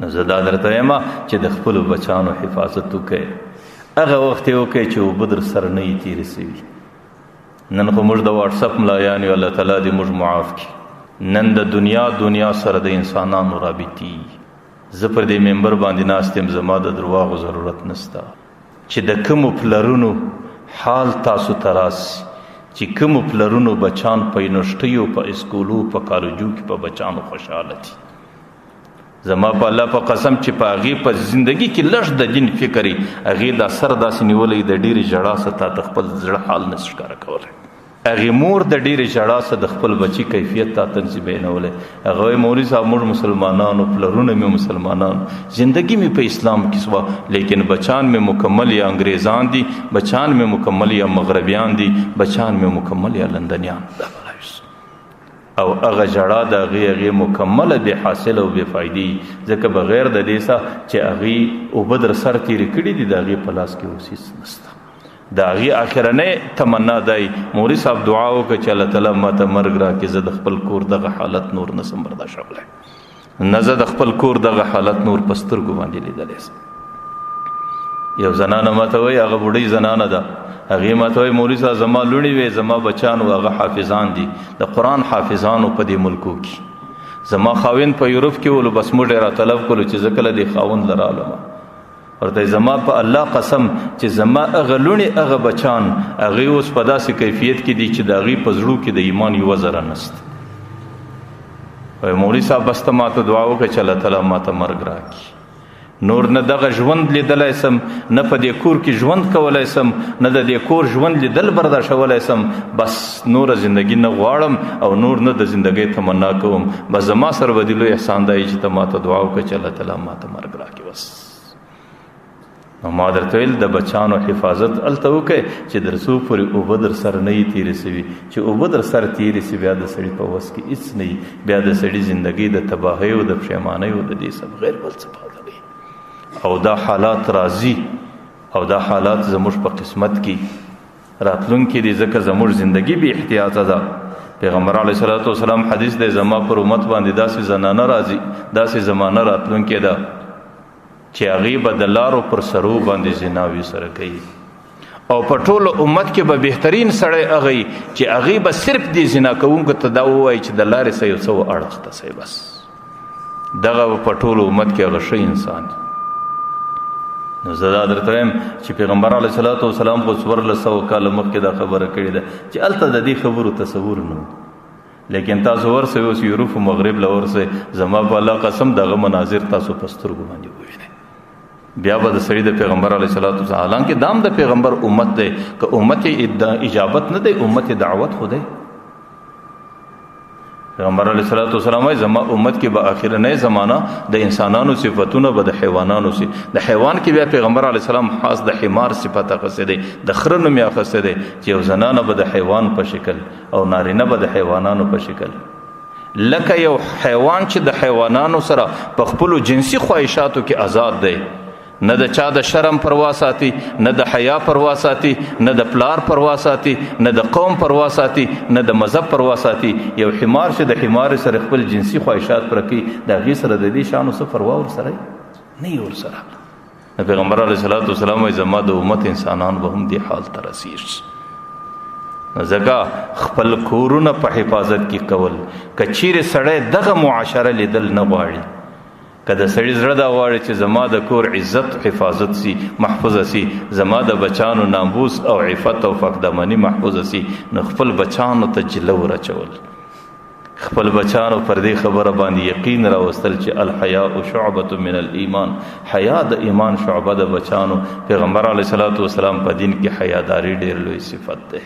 نو زه دا درته یم چې د خپلو بچانو حفاظت وکړئ. هغه وخت یې وکړئ چې اوبه در سره نه وي تېرې سوي. نن خو موږ د واټسپ ملایان یو، الله تعالی دې موږ معاف کړي. نن د دنیا سره د انسانانو رابطې زه پر دې ممبر باندې ناست یم، زما د درواغو ضرورت نشته چې د کومو پلرونو حال تاسو ته راسي چې کومو پلرونو بچان په یونیورسټیو، په اسکولو، په کالجو کې په بچانو خوشحاله دي. زما په الله په قسم چې په هغې په زندګي کې لږ د دین فکر یې هغې دا سر داسې نیولی د ډېرې ژړا څخه تا ته خپل زړه حال نه شي ښکاره کولی. هغې مور د ډېرې ژړا څخه د خپل بچي کیفیت تا ته نشي بیانولی. هغه وایي مولوي صاحب موږ مسلمانانو، پلرونه مې مسلمانانو، زندګي مې په اسلام کې سوه، لیکن بچان مې مکمل یا انګریزان دي، بچان مې مکمل یا مغربیان دي، بچان مې مکمل یا لندنیان. او هغه ژړا د هغې مکمله بې حاصله او بې فایدې، ځکه بغیر د دې څه چې هغې اوبه در سر تېرې کړي دي د هغې په لاس کې اوس هېڅ نشته. د هغې اخرنۍ تمنا دی مولوي صاحب دعا وکړه چې الله تعالی ما ته مرګ راکړي، زه د خپل کور دغه حالت نور نسم برداشتولی، نه زه د خپل کور دغه حالت نور په سترګو باندې لیدلی سم. یو زنانه ما ته وایي، هغه بوډۍ زنانه ده، هغې ما ته وایي مولوي صاحب زما لوڼې وې، زما بچان و هغه حافظان دي، د قرآن حافظانو په دې ملکو کې. زما خاوند په یورپ کې ولو، بس موږ یې راطلب کړو چې زه کله دې خاوند له رالمه. ورته زما په الله قسم چې زما هغه لوڼې هغه بچان هغې اوس په داسې کیفیت کې دي چې د هغې په زړو کې د ایمان یوه ذره نشته. وایي مولوي صاحب بس ته ما ته دعا وکړه چې الله تعالی ما ته مرګ راکړي. نور نه دغه ژوند لیدلی سم، نه په دې کور کې ژوند کولی سم، نه د دې کور ژوند لیدل برداشتولی سم. بس نوره زندګي نه غواړم او نور نه د زندګۍ تمنا کوم. بس زما سره به دې لوی احسان دی چې ته ما ته دعا وکړه چې الله تعالی ما ته مرګ راکړي. بس نو ما درته ویل د بچانو حفاظت هلته وکړئ چې در څو پورې اوبه در سره نه وي تېرې سوي. چې اوبه در سره تېرې سي بیا د سړي په وس کې هېڅ نه وي، بیا د سړي زندګۍ د تباهۍ او د پښیمانۍ او د دې څه بغیر بل څه پاته وي. او دا حالات راځي او دا حالات زموږ په قسمت کې راتلونکي دي، ځکه زموږ زندګي بې احتیاطه ده. پیغمبر علیه صلات وسلام حدیث دی، زما پر امت باندې داسې زنانه راځي، داسې زمانه راتلونکې ده چې هغې به د لارو پر سرو باندې زناوې سره کوي. او په ټولو امت کې به بهترین سړی هغه وي چې هغې به صرف دې زنا کوونکو ته دا ووایي چې د لارې څه یو څه اړخ ته سئ. بس دغه به په ټولو امت کې هغه ښه انسان. نو زه دا درته وایم چې پیغمبر علیه صلات وسلام خو 1400 کاله مخکې دا خبره کړې ده چې هلته د دې خبرو تصور نه و. لیکن تاسو ورسئ اوس یورپ و مغرب له ورسئ، زما په الله قسم دغه مناظر تاسو په سترګو باندې ووینئ. بیا به د سړي د پیغمبر علیه صلات وسلام، حالانکه دام د پیغمبر امت دی، که امت اجابت نه دی، امت دعوت خو دی. پیغمبر علیه صلات وسلام وایي زما امت کې به آخرنۍ زمانه د انسانانو صفتونه به د حیوانانو سي. د حیوان کې بیا پیغمبر علیه السلام خاص د حمار صفت اخیستی دی، د خره نوم یې اخیستی دی چې یو زنانه به د حیوان په شکل او نارینه به د حیوانانو په شکل، لکه یو حیوان چې د حیوانانو سره په خپلو جنسي خواهشاتو کې آزاد دی، نه د چا د شرم پروا ساتي، نه د حیا پروا ساتي، نه د پلار پروا ساتي، نه د قوم پروا ساتي، نه د مذهب پروا ساتي. یو حمار چې د حمار سره خپل جنسي خواهشات پوره کوي، د هغې سره د دې شانو څه پروا ورسره نه وي ورسره. پیغمبر علیه صلات وسلام وایي زما د امت انسانان به هم دې حال ته رسېږي. ځکه خپل کورونه په حفاظت کې کول، که چیرې سړی دغه معاشره لیدل نه غواړي، که د سړي زړه دا غواړي چې زما د کور عزت حفاظت سي، محفوظه سي، زما د بچانو ناموس او عفت او پاکدامني محفوظه سي، نو خپل بچانو ته جلو راچول، خپل بچانو پر دې خبره باندې یقین راوستل چې الحیاء شعبة من الایمان، حیا د ایمان شعبه د بچانو. پیغمبر علیه الصلاة والسلام په دین کې حیاداري ډېر لوی صفت ده.